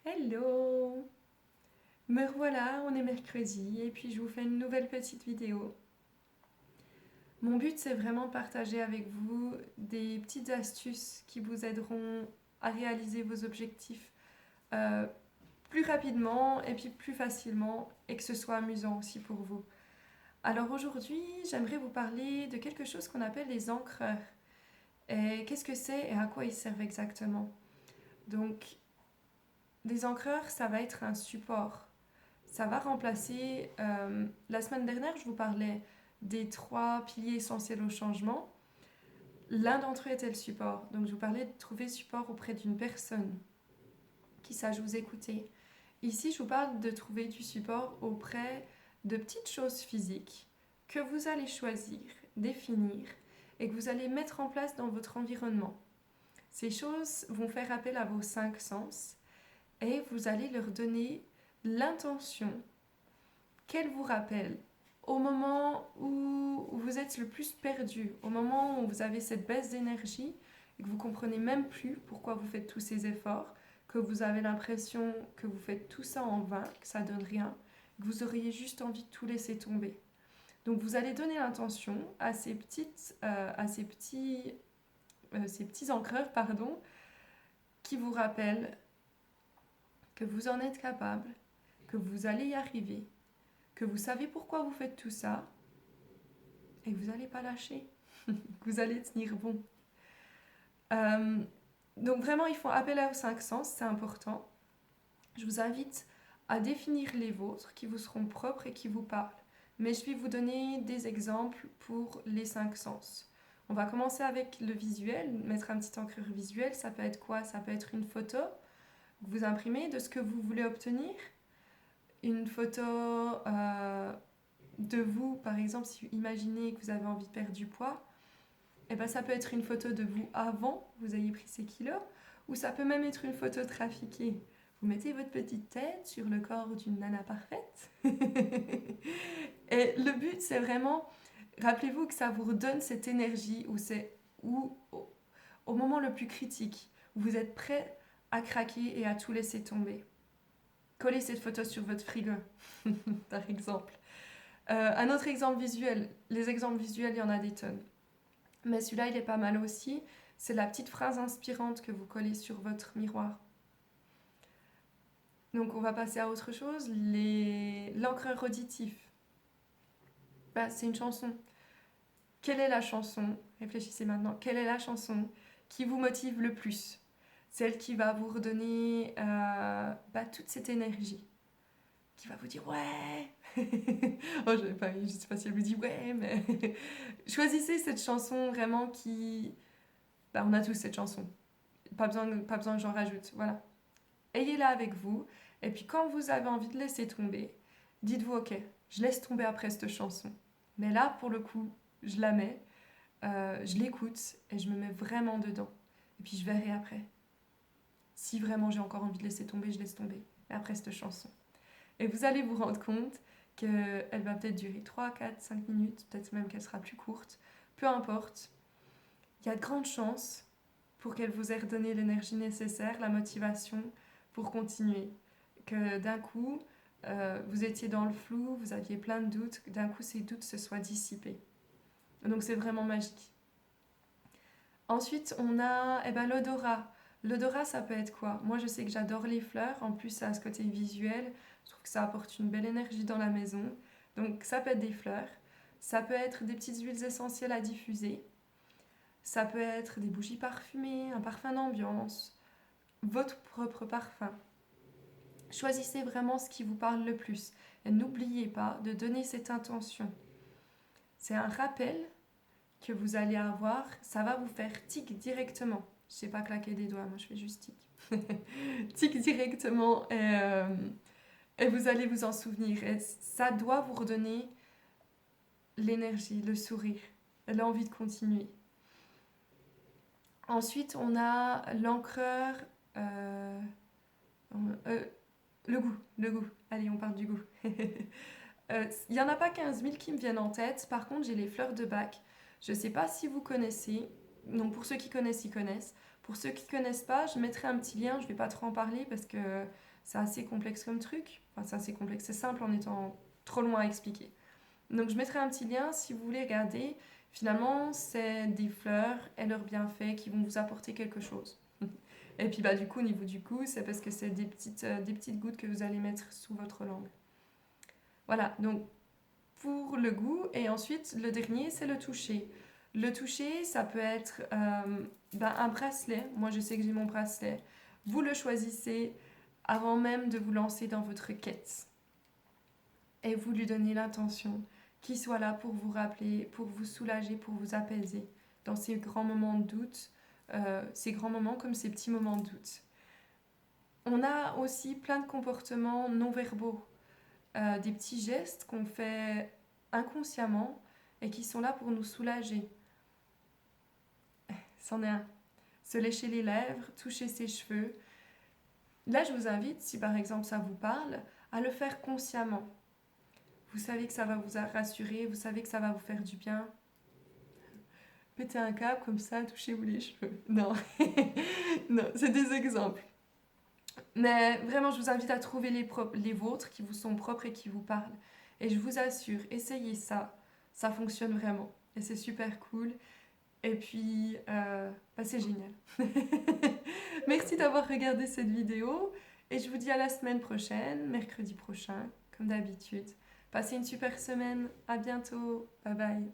Hello! Me revoilà, on est mercredi et puis je vous fais une nouvelle petite vidéo. Mon but c'est vraiment de partager avec vous des petites astuces qui vous aideront à réaliser vos objectifs euh, plus rapidement et puis plus facilement et que ce soit amusant aussi pour vous. Alors aujourd'hui, j'aimerais vous parler de quelque chose qu'on appelle les encreurs. Et qu'est-ce que c'est et à quoi ils servent exactement? Donc, des encreurs, ça va être un support. Ça va remplacer. La semaine dernière, je vous parlais des trois piliers essentiels au changement. L'un d'entre eux était le support. Donc, je vous parlais de trouver support auprès d'une personne qui sache vous écouter. Ici, je vous parle de trouver du support auprès de petites choses physiques que vous allez choisir, définir et que vous allez mettre en place dans votre environnement. Ces choses vont faire appel à vos cinq sens et vous allez leur donner l'intention qu'elle vous rappelle au moment où vous êtes le plus perdu, au moment où vous avez cette baisse d'énergie et que vous comprenez même plus pourquoi vous faites tous ces efforts, que vous avez l'impression que vous faites tout ça en vain, que ça donne rien, que vous auriez juste envie de tout laisser tomber. Donc vous allez donner l'intention à ces petits encreurs, pardon, qui vous rappellent que vous en êtes capable, que vous allez y arriver, que vous savez pourquoi vous faites tout ça et que vous n'allez pas lâcher, que vous allez tenir bon. Euh, donc vraiment, ils font appel aux cinq sens, c'est important. Je vous invite à définir les vôtres qui vous seront propres et qui vous parlent. Mais je vais vous donner des exemples pour les cinq sens. On va commencer avec le visuel, mettre un petit encreur visuel. Ça peut être quoi? Ça peut être une photo que vous imprimez de ce que vous voulez obtenir. Une photo de vous, par exemple, si vous imaginez que vous avez envie de perdre du poids, et ben ça peut être une photo de vous avant que vous ayez pris ces kilos, ou ça peut même être une photo trafiquée. Vous mettez votre petite tête sur le corps d'une nana parfaite. Et le but, c'est vraiment, rappelez-vous que ça vous redonne cette énergie où au moment le plus critique, où vous êtes prêt à craquer et à tout laisser tomber. Collez cette photo sur votre frigo, par exemple. Un autre exemple visuel, les exemples visuels, il y en a des tonnes. Mais celui-là, il est pas mal aussi. C'est la petite phrase inspirante que vous collez sur votre miroir. Donc on va passer à autre chose. L'encreur auditif. Bah, c'est une chanson. Quelle est la chanson? Réfléchissez maintenant. Quelle est la chanson qui vous motive le plus? Celle qui va vous redonner toute cette énergie. Qui va vous dire ouais. Oh, je sais pas si elle vous dit ouais, mais choisissez cette chanson vraiment qui. Bah, on a tous cette chanson. Pas besoin que j'en rajoute. Voilà. Ayez-la avec vous. Et puis quand vous avez envie de laisser tomber, dites-vous ok, je laisse tomber après cette chanson. Mais là, pour le coup, je la mets, je l'écoute et je me mets vraiment dedans. Et puis je verrai après. Si vraiment j'ai encore envie de laisser tomber, je laisse tomber. Et après cette chanson. Et vous allez vous rendre compte qu'elle va peut-être durer 3, 4, 5 minutes, peut-être même qu'elle sera plus courte. Peu importe. Il y a de grandes chances pour qu'elle vous ait redonné l'énergie nécessaire, la motivation pour continuer. Que d'un coup, vous étiez dans le flou, vous aviez plein de doutes, que d'un coup ces doutes se soient dissipés. Donc c'est vraiment magique. Ensuite, on a l'odorat. L'odorat, ça peut être quoi? Moi, je sais que j'adore les fleurs. En plus, ça a ce côté visuel. Je trouve que ça apporte une belle énergie dans la maison. Donc, ça peut être des fleurs. Ça peut être des petites huiles essentielles à diffuser. Ça peut être des bougies parfumées, un parfum d'ambiance, votre propre parfum. Choisissez vraiment ce qui vous parle le plus. Et n'oubliez pas de donner cette intention. C'est un rappel que vous allez avoir, ça va vous faire tic directement. Je sais pas claquer des doigts, moi je fais juste tic. Tic directement et vous allez vous en souvenir. Et ça doit vous redonner l'énergie, le sourire, l'envie de continuer. Ensuite, on a l'encreur, euh, euh, le goût. Allez, on parle du goût. Il n'y en a pas 15 000 qui me viennent en tête. Par contre, j'ai les fleurs de bac. Je ne sais pas si vous connaissez. Donc, pour ceux qui connaissent, ils connaissent. Pour ceux qui ne connaissent pas, je mettrai un petit lien. Je ne vais pas trop en parler parce que c'est assez complexe comme truc. Enfin, c'est assez complexe, c'est simple en étant trop loin à expliquer. Donc je mettrai un petit lien si vous voulez regarder. Finalement, c'est des fleurs et leurs bienfaits qui vont vous apporter quelque chose. Et puis bah du coup, au niveau du goût, c'est parce que c'est des petites gouttes que vous allez mettre sous votre langue. Voilà, donc pour le goût. Et ensuite, le dernier, c'est le toucher. Le toucher, ça peut être un bracelet. Moi, je sais que j'ai mon bracelet. Vous le choisissez avant même de vous lancer dans votre quête. Et vous lui donnez l'intention qu'il soit là pour vous rappeler, pour vous soulager, pour vous apaiser dans ces grands moments de doute, ces grands moments comme ces petits moments de doute. On a aussi plein de comportements non verbaux, des petits gestes qu'on fait inconsciemment et qui sont là pour nous soulager. C'en est un. Se lécher les lèvres, toucher ses cheveux. Là, je vous invite, si par exemple ça vous parle, à le faire consciemment. Vous savez que ça va vous rassurer, vous savez que ça va vous faire du bien. Pétez un câble comme ça, touchez-vous les cheveux. Non, non, c'est des exemples. Mais vraiment, je vous invite à trouver les vôtres qui vous sont propres et qui vous parlent. Et je vous assure, essayez ça. Ça fonctionne vraiment. Et c'est super cool. Et puis, c'est génial. Merci d'avoir regardé cette vidéo. Et je vous dis à la semaine prochaine, mercredi prochain, comme d'habitude. Passez une super semaine. À bientôt. Bye bye.